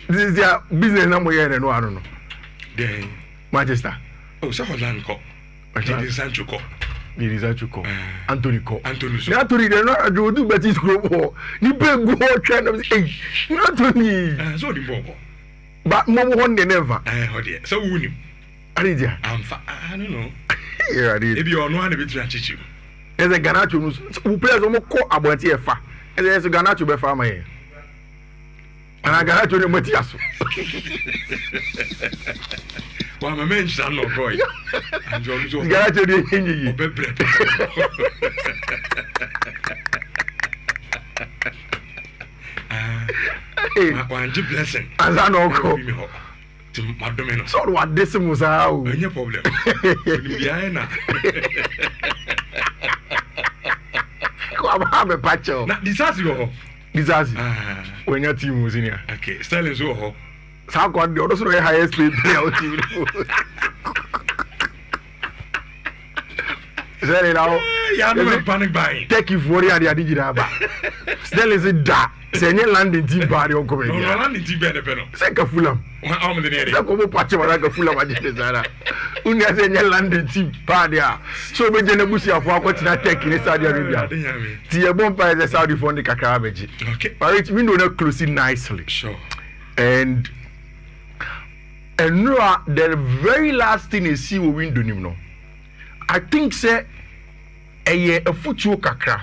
This is their business number here, and no, I don't know. Then Manchester. oh, so Holland call. It is Sancho call. It is Anthony Anthony call. Anthony. Anthony, they're not do but it's group war. You pay go trying to say, Anthony. So the ball. But Momo one they never. Dear. So who knew? I don't know. Yeah, I did. If you are no one, a bit you. There's a Ganacho who plays almost call about here. And there's a Ganacho by farmer here. And I got to the Matias. Well, my men shall not go. And John got to the Hindi. One blessing. As I know, to my domino. So what this was how? No problem. Come have a patch. Not disaster. Disaster. When your team was in here. Okay, Sterling so. How got the other highest paid player team? Sterling now. Yeah, no panic buying. Take you for the idea digital. Sterling said that. Say your landing team body on comedy. No landing team better penal. Say ka Fulham. How many days? That come patch wa ka Fulham agent Zara. Unya say your landing team body. So be je na busi afọ akwati take in Saudi Arabia. Ti e bon pa the Saudi fund kakra beji. Okay. But we know that closing nicely. Sure. And no, the very last thing is see we win do no. I think say a football kakra.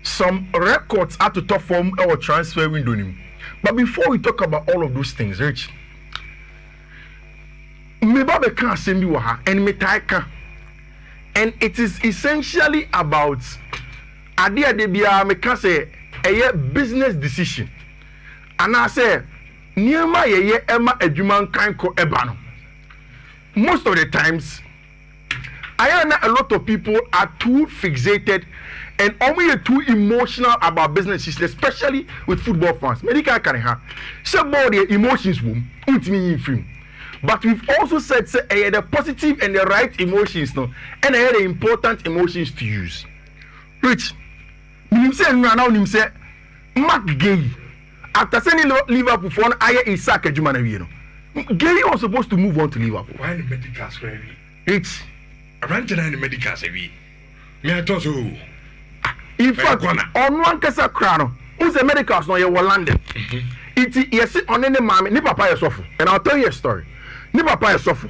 Some records are to top form our transfer window. But before we talk about all of those things, Rich, maybe I can't send you and me taika. And it is essentially about idea de bia me can say a business decision. And I say Nhyira ye Emma adwuma kan ko eba no. Most of the times I know a lot of people are too fixated and only too emotional about businesses, especially with football fans. Medical can have some body emotions boom, but we've also said say the positive and the right emotions no, and the important emotions to use. Which means say now him say Mark Gay after sending Liverpool for Isak Ejuma na wi no. Gay was supposed to move on to Liverpool. Why the medical square? It's Ranting in the medical say me I thought so. In fact, on one kasa crown, who's the medicals no you were London. It yes on any mammy, ni papa is suffer. And I'll tell you a story. Ni papa is suffer.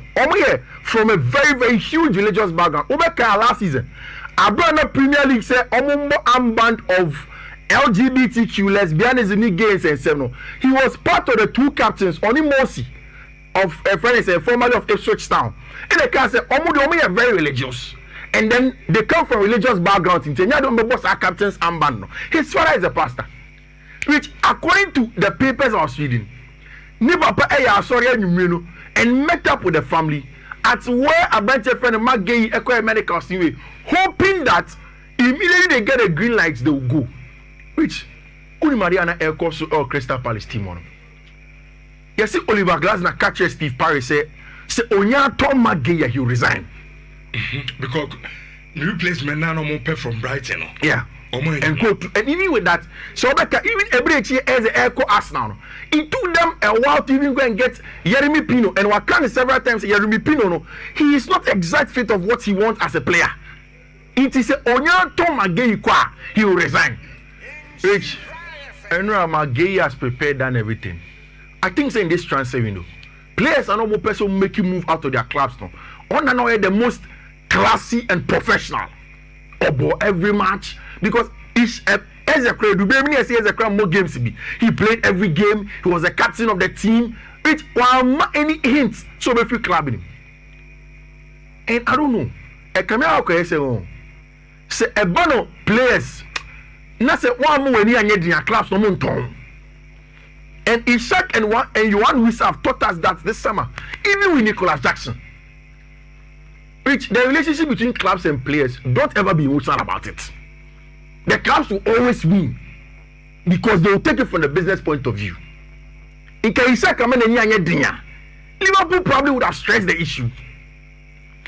From a very, very huge religious background. Obeka last season. Abrana Premier League said Omumbo armband of LGBTQ, lesbianism, gays, and seven. He was part of the two captains, Oni Mosi, of a friend, formerly of Ipswich Town. And the guy said, Omo are very religious. And then they come from religious backgrounds. In Kenya, don't boss our captain's armband. His father is a pastor. Which, according to the papers I was reading, ni papa sorry and met up with the family at where a bunch of friend Mark Gay medical anyway, hoping that immediately they get a green light, they will go. Which Uni Mariana Air Course or Crystal Palace team on. You see Oliver Glasner catcher Steve Parry say Onya Tom Mark Gay he will resign. Because replacement now no more pay from Brighton. Yeah. And even with that, so even every year as the Echo Arsenal, it took them a while to even go and get Yeremy Pino. And Wakani several times Yeremy Pino, no, he is not exact fit of what he wants as a player. It is a Onya Tom Magay kwa he will resign. Which Enra Magay has prepared and everything. I think in this transfer window, players are not more person make you move out of their clubs now. On and on the most classy and professional about every match because each as a crowd, more games he played every game. He was the captain of the team. Which one any hints so if you clubbing him. And I don't know. A camera say a bano players. Not say one more when you are their clubs no more. And Isak and Johan Wies have taught us that this summer, even with Nicholas Jackson. Which the relationship between clubs and players, don't ever be emotional about it. The clubs will always win because they will take it from the business point of view. In case Liverpool probably would have stressed the issue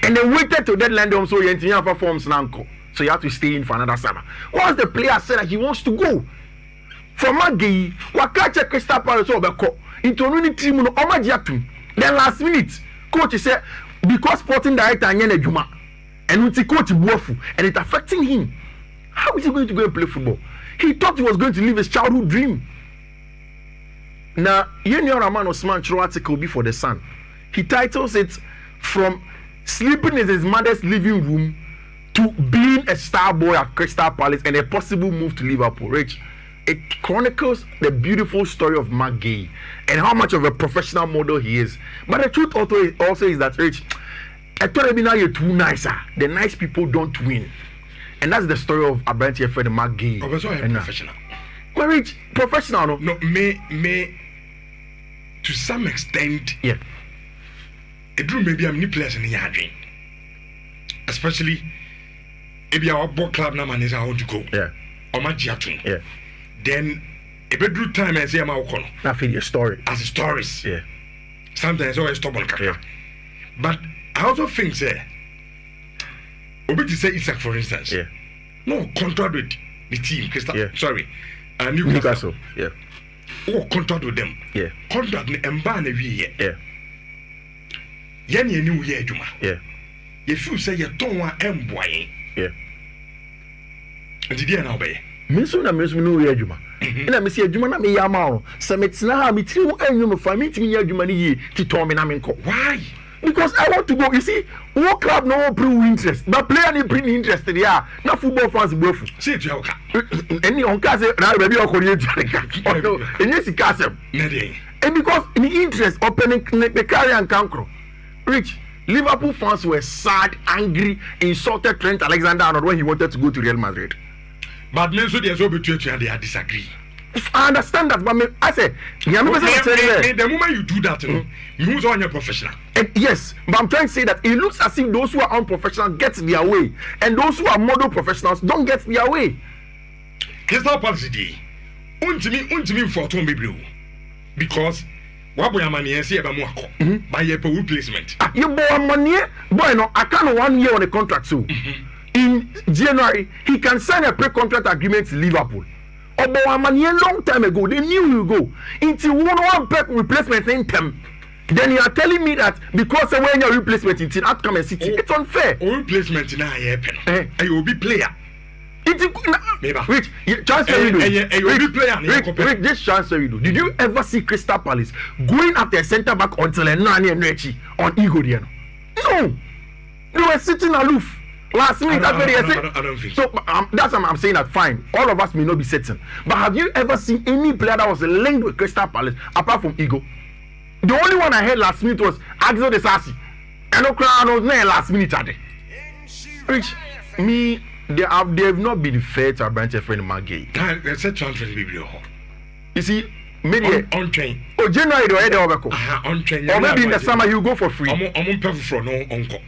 and they waited to deadline them so you have forms now. So you have to stay in for another summer. Once the player said that he wants to go, from Maggie, Wakacha Crystal Palace over into only team no omajiatum. Then last minute, coach said because sporting director anyane adwuma, and with the coach buafu, and it affecting him. How is he going to go and play football? He thought he was going to live his childhood dream. Now, Raman Osman Chiro article before the Sun. He titles it from sleeping in his mother's living room to being a star boy at Crystal Palace and a possible move to Liverpool. Rich, it chronicles the beautiful story of Mark Gay and how much of a professional model he is. But the truth also is that, Rich, I thought maybe now you're too nice. The nice people don't win. And that's the story of Abranti Fred Mark Gay. Oh, so professional. But Rich, professional, no? No, may to some extent, yeah. It do maybe I'm new players in the yard, especially if our ball club now man is how to go. Yeah. Or my jiatun. Yeah. Then a bedroom time I say I'm out. That feel your story. As stories. Yeah. Sometimes always stop on kaka. Yeah. But I also think Obi to say Isak for instance. Yeah. No contract with the team. Yeah. Sorry. Newcastle. Yeah. Oh, contract with them. Yeah. Contract ni emba na wi yeah. Yen ye ni ye adwuma. Yeah. You feel say you ton wa emboye. Yeah. Did you know be? Me so na me so no ye adwuma. Na me se adwuma na me ya ma o. Se me tena ha me tiri wo anwum me fa me timi ye adwuma ni ye ti ton me na me nko. Why? Because I want to go. You see, one club no prove interest. But player ni bring interest there. Na football fans bofu. See to yoka. Any on ka say na baby o kori ejare. No, any sikasem. And because in interest opening the carry and cancro. Rich, Liverpool fans were sad, angry, insulted Trent Alexander-Arnold when he wanted to go to Real Madrid. But men so there's over between and they disagree. I understand that, but I said, the moment you do that, you on your professional. Yes, but I'm trying to say that it looks as if those who are unprofessional get their way, and those who are model professionals don't get their way. Crystal Palace today, untimi for Tom Biblio, because Waboya money and see about more by your replacement. You boy money, boy, no, I can't 1 year on a contract so. In January, he can sign a pre-contract agreement to Liverpool. About money a long time ago, they knew you go into one back replacement in them. Then you are telling me that because when your replacement in outcome and city, it's unfair. Replacement in a pen. You will be player. Rich, transfer Rich, this transfer you do. Did you ever see Crystal Palace going after a centre back until a Nani and Rechi on Igoriano? No, they were sitting aloof. Last minute, I don't think so. That's why I'm saying that fine. All of us may not be certain, but have you ever seen any player that was linked with Crystal Palace apart from Igo? The only one I heard last minute was Axel Desasi. And Okra was not last minute at it. Rich, me. They have not been fair to Abranti friend Maggie. That's a transfer video. You see, maybe on train. Oh, January the head over. On train. Or maybe in the summer you go for free. I'm pay for no uncle.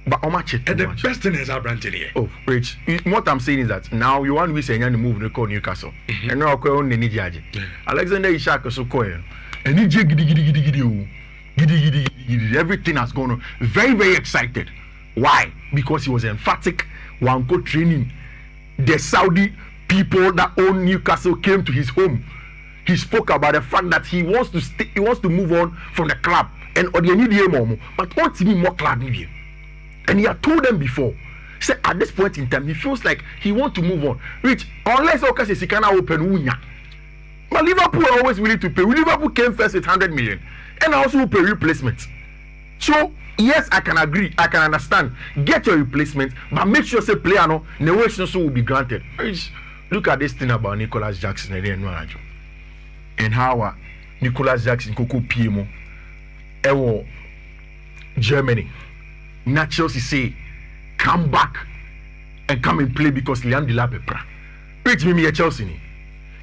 But how much? The best thing is Abranti here. Oh, Rich. What I'm saying is that now you want to say you move to Newcastle. And now go on the Nhyira. Alexander Isak so cool. And everything has gone on. Very, very excited. Why? Because he was emphatic. One go training. The Saudi people that own Newcastle came to his home. He spoke about the fact that he wants to stay, he wants to move on from the club and but wants to be more club. And he had told them before. Say at this point in time, he feels like he wants to move on. Rich, unless he can open Unya. But Liverpool are always willing to pay. Liverpool came first with 100 million and also pay replacement. So yes, I can agree, I can understand. Get your replacement, but make sure say player no negotiation so will be granted. Look at this thing about Nicholas Jackson and how Nicholas Jackson Coco PMO Ewo Germany. Now Chelsea say come back and come and play because Liam Delapepra. Rich me a Chelsea.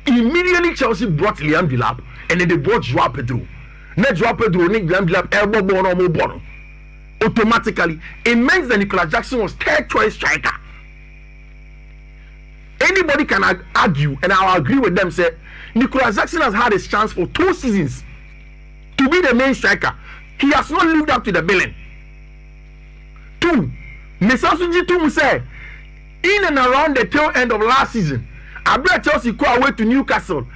Immediately Chelsea brought Liam Delap and then they brought Joao Pedro. Now Joao Pedro Nick Liam Delap elbow ball or more ball. Automatically, it means that Nicholas Jackson was third choice striker. Anybody can argue, and I'll agree with them, say Nicholas Jackson has had his chance for 2 seasons to be the main striker. He has not lived up to the billing. 2, Mesasuji Tum say, in and around the tail end of last season, Abra Chelsea go away to Newcastle.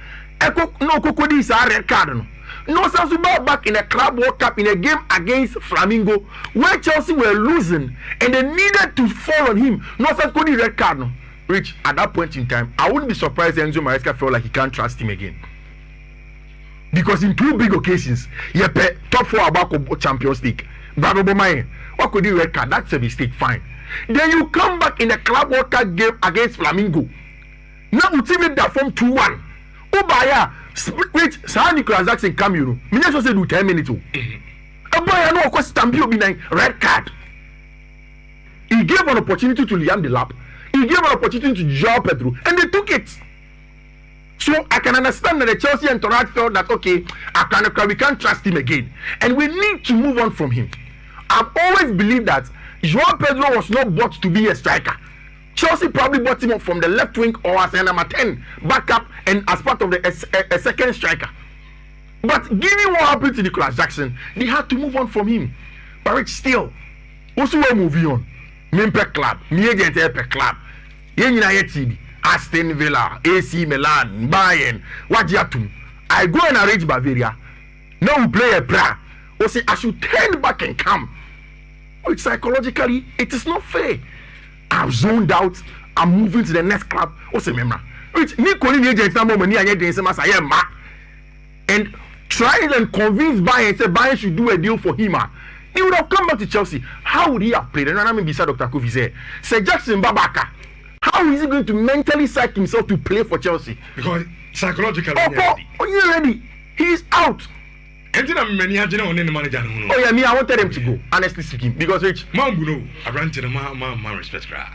No Kokodi is a red card. No sense back in a Club World Cup in a game against Flamingo where Chelsea were losing and they needed to fall on him. No sense could red card. No. Rich, at that point in time, I wouldn't be surprised Enzo Maresca felt like he can't trust him again. Because in 2 big occasions, he had top 4 about Champions League. Bravo Bomaye, what could he red card? That's a mistake, fine. Then you come back in the Club World Cup game against Flamingo. Now you team it that from 2-1. Ubaya, which Sir Nicholas Jackson come, you know. Me just say do 10 minutes. Ubaya no of Stampio be 9 red card. He gave an opportunity to Liam Delap. He gave an opportunity to Joao Pedro, and they took it. So I can understand that the Chelsea entourage felt that okay, we can't trust him again, and we need to move on from him. I've always believed that Joao Pedro was not bought to be a striker. Chelsea probably bought him up from the left wing or as a number 10 backup and as part of a second striker. But given what happened to Nicholas Jackson, they had to move on from him. But it's still, also we're moving on. Mimpe club, me agent per club. TV, Aston Villa, AC Milan, Bayern, Wajiatum. I go and arrange Bavaria. Now we play a prayer. Or say I should turn back and come. Which psychologically it is not fair. I've zoned out. I'm moving to the next club. What's the memory? Which Nicole agent some moment near and trying and convince Bayern say Bayern should do a deal for him. He would have come back to Chelsea. How would he have played? And I mean, beside Dr. Kofi said, Sir Jackson Babaka, how is he going to mentally psych himself to play for Chelsea? Because psychologically, you're ready. He's out. Oh yeah, me, I wanted him to go, honestly speaking, because Rich,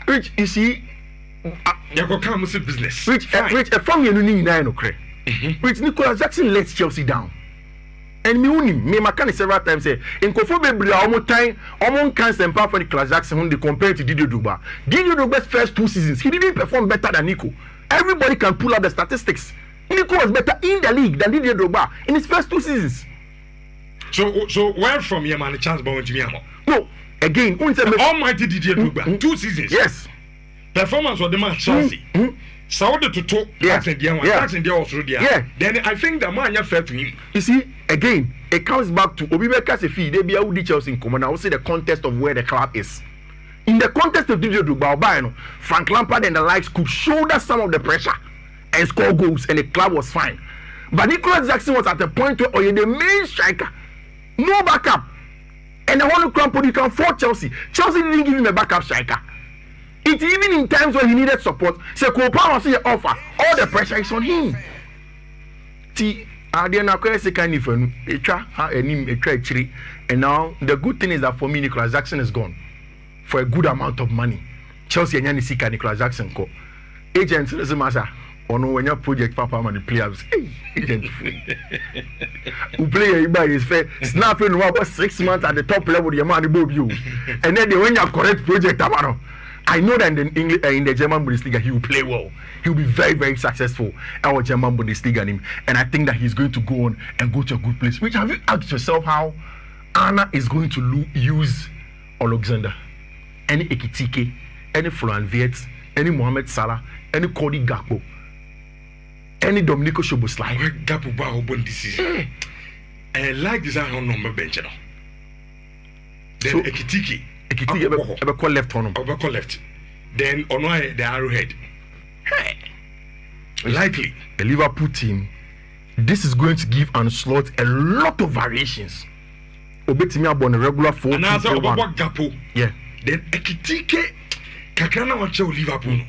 Rich, you see, business. Rich, from your Rich, Nicholas Jackson lets Chelsea down. And me can several times say in Kofobe almost time almost can't power for Nicholas Jackson when they compare to Didier Drogba. Didier Drogba's first 2 seasons, he didn't perform better than Nico. Everybody can pull out the statistics. Nico was better in the league than Didier Drogba in his first 2 seasons. So where from your man a chance about to no, again, almighty Didier Drogba, 2 seasons. Yes. Performance of the man Chelsea. Saudi to talk, then I think the man fair to him. You see, again, it comes back to Obibeka Sefi. They be out the Chelsea in common. I will say the context of where the club is. In the context of Didier Drogba, Frank Lampard and the likes could shoulder some of the pressure and score goals, and the club was fine. But Nicholas Jackson was at a point where you're the main striker, no backup, and the whole club you can afford Chelsea. Chelsea didn't give him a backup striker. It even in times when he needed support, say Kopa was here offer. All the pressure is on him. And now the good thing is that for me, Nicholas Jackson is gone for a good amount of money. Chelsea and Yanisika Nicholas Jackson ko. Agents doesn't matter. Or no, when your project papa man the players, agent who play you buy his fair snapping about 6 months at the top level, your man above you, and then when you have correct project, I know that in the German Bundesliga he will play well. He will be very, very successful in our German Bundesliga, and I think that he's going to go on and go to a good place. Which have you asked yourself how Anna is going to use Alexander, any Ekitike, any Florian Wirtz, any Mohamed Salah, any Cody Gakpo, any Domenico Szoboszlai? Gakpo ba open this season. And like this I don't know bench now. Then Ekitike. Ekitike call left on him. Call left. Then on the arrowhead. Likely the Liverpool team. This is going to give Ancelotti a lot of variations. Obetimi abon a regular 4-2-3-1. And also about Gakpo. Yeah. Then Ekitike Kakana watch Liverpool.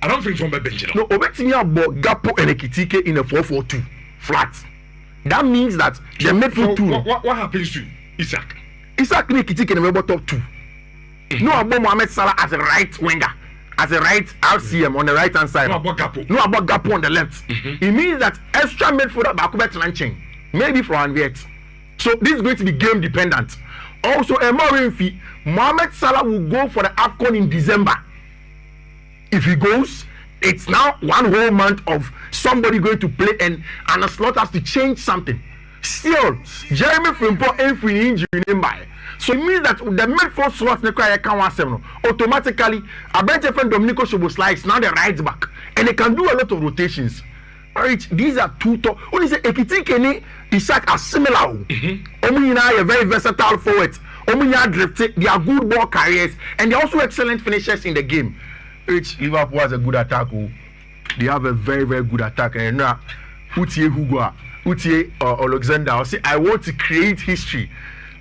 I don't think from the bench. No, Obetimi abon Gakpo and Ekitike in a 4-4-2 flat. That means that the midfield two. What happens to Isak? Isak and Ekitike in the top 2. No about Mohamed Salah as a right winger, as a right RCM on the right hand side. No about Gakpo. No about Gakpo on the left. It means that extra midfielder Bakubet Lanching, maybe for Anviet. So this is going to be game dependent. Also, Mohamed Salah will go for the AFCON in December. If he goes, it's now 1 whole month of somebody going to play, and Ancelotti has to change something. Still, Jeremy Frimpong ain't free injury in by. So it means that the midfield slot automatically a bench friend Domenico Szoboszlai is now the right back, and they can do a lot of rotations. Rich, these are two top. Only say Ekiti Isak are similar. Omunyina are very versatile forwards. Omunyina drifted. They are good ball carriers and they're also excellent finishers in the game. Rich, Liverpool has a good attack. They have a very, very good attack. And now, Utie Hugo, Utie Alexander, I'll say, I want to create history.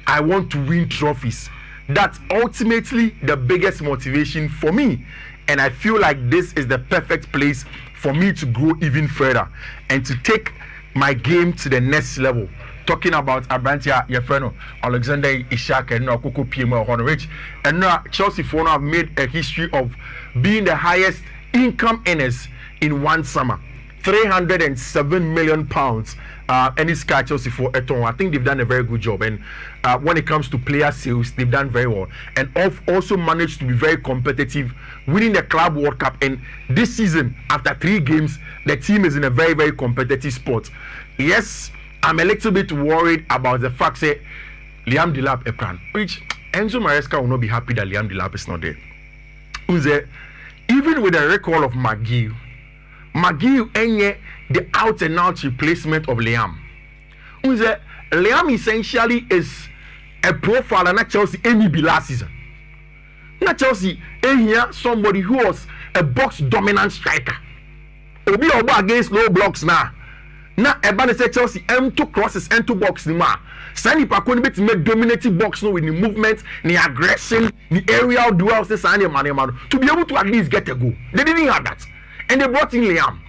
I want to win trophies. That's ultimately the biggest motivation for me. And I feel like this is the perfect place for me to go even further and to take my game to the next level. Talking about Abrantia Yefreno, Alexander Isak, and Koko PM Rich. And now Chelsea for now have made a history of being the highest income earners in one summer. £307 million. Any Sky Chelsea for Eton. I think they've done a very good job. And when it comes to player sales, they've done very well. And also managed to be very competitive, winning the Club World Cup. And this season, after 3 games, the team is in a very, very competitive spot. Yes, I'm a little bit worried about the fact that Liam Delap Epran, which Enzo Maresca will not be happy that Liam Delap is not there. Even with the recall of McGill enye the out and out replacement of Liam. Liam essentially is a profile and Chelsea any be last season. Not Chelsea here somebody who was a box dominant striker. Obi obo against low blocks now. Now Ebane say Chelsea M2 crosses M2 box ni ma. Sani Pakoni bit make dominating box no with the movement, the aggression, the aerial duels say Sani man to be able to at least get a goal. They didn't have that. And they brought in Liam.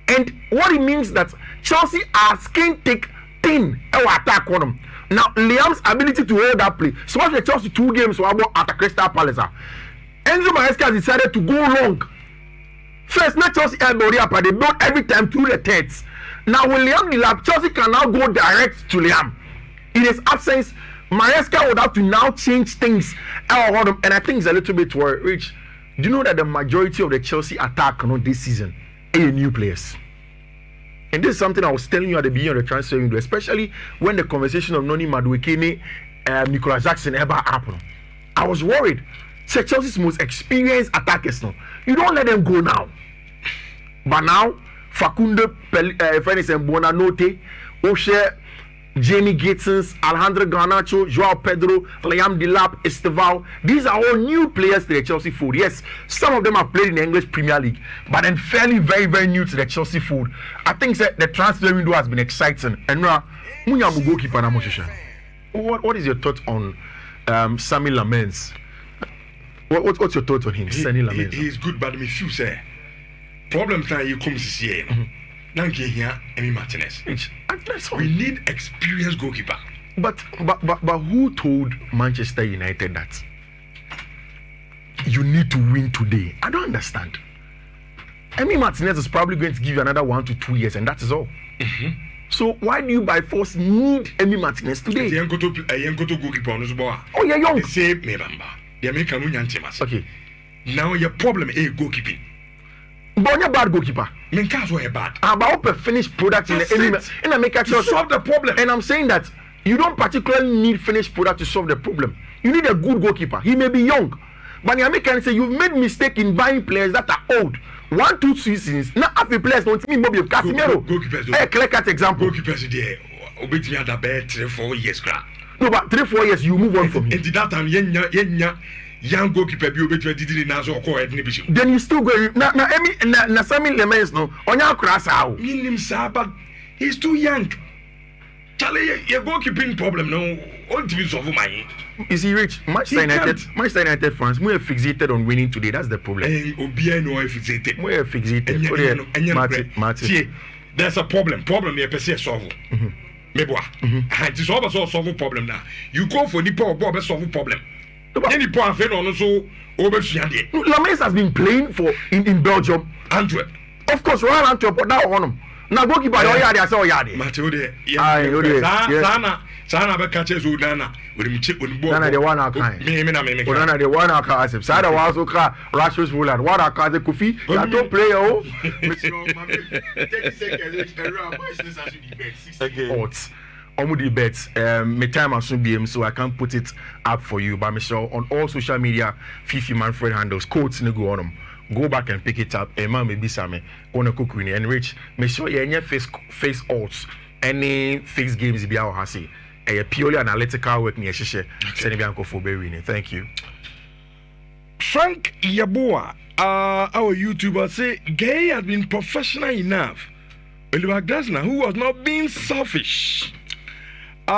And what it means that Chelsea are skin thick thin attack on them. Now Liam's ability to hold that play. So much the Chelsea 2 games were after Crystal Palace. Enzo Maresca decided to go long. First, not Chelsea but they built every time through the thirds. Now with Liam Delap, Chelsea can now go direct to Liam. In his absence, Maresca would have to now change things around him. And I think it's a little bit worried. Rich, do you know that the majority of the Chelsea attack this season are new players? And this is something I was telling you at the beginning of the transfer window, especially when the conversation of Noni Madueke, Nicolas Jackson ever happened. I was worried. Say Chelsea's most experienced attackers now. You don't let them go now. But now, Facundo Fernandes and Bonanote, Oshe, Jamie Gatesons, Alejandro Garnacho, Joao Pedro, Liam Delap, Esteval. These are all new players to the Chelsea fold. Yes, some of them have played in the English Premier League, but then fairly very, very new to the Chelsea fold. I think that the transfer window has been exciting. And now, what is your thought on Sami Lamens? What's your thought on him, Sami Lamens? He is good, but me few say problems now you come to see. Here, Emi Martinez. We need experienced goalkeeper. But who told Manchester United that you need to win today? I don't understand. Emi Martinez is probably going to give you another 1 to 2 years, and that is all. So why do you by force need Emi Martinez today? Goalkeeper. Oh, you're young. Say me bamba. The American okay. Now your problem is goalkeeping. But you're bad goalkeeper. Minkas were bad. About a finished product in the make to solve the problem. And I'm saying that you don't particularly need finished product to solve the problem. You need a good goalkeeper. He may be young, but the American say you've made mistake in buying players that are old. 1-2 seasons. Now after players don't mean Bobby Casemiro. Goalkeepers. A clear cut example. Goalkeepers there. Obey me at the bed 3-4 years. No, but 3-4 years you move on from him. And that time young goalkeeper be obey to now so call it. Then you still go now Sami Lamens no on your class how. But he's too young. Charlie, your goalkeeping problem no on to solve my. Is he rich? Manchester United fans, we are fixated on winning today. That's the problem. Obi no fixated. We are fixated. Martin. There's a problem. Problem you per se solve. Meboa. And it's always solve problem now. You go for the power Bob solve problem. Any point of no so over Lamens has been playing for in Belgium. Antwerp. Of course, Royal Antwerp, but now on him. Now goalkeeper I saw Yadi. Matilde. Sana be catches Udana. Nana the one kind. Nana the one kind. Sada was okay. Rashford's Woland. What I call the Kofi. That don't play oh. 30 seconds. Okay. Omudi bets, my time has soon be so I can't put it up for you. But Michelle on all social media, Fiifi Manfred handles, quotes go on them. go back and pick it up. A man maybe some on a cookery and Rich. Make sure you any face odds, any face games be our hasi. A purely analytical work near Shisha. Sending Bianco for Berrini. Thank you. Frank Yaboa, our YouTuber, say Gay had been professional enough. Oliver Glasner, who was not being selfish.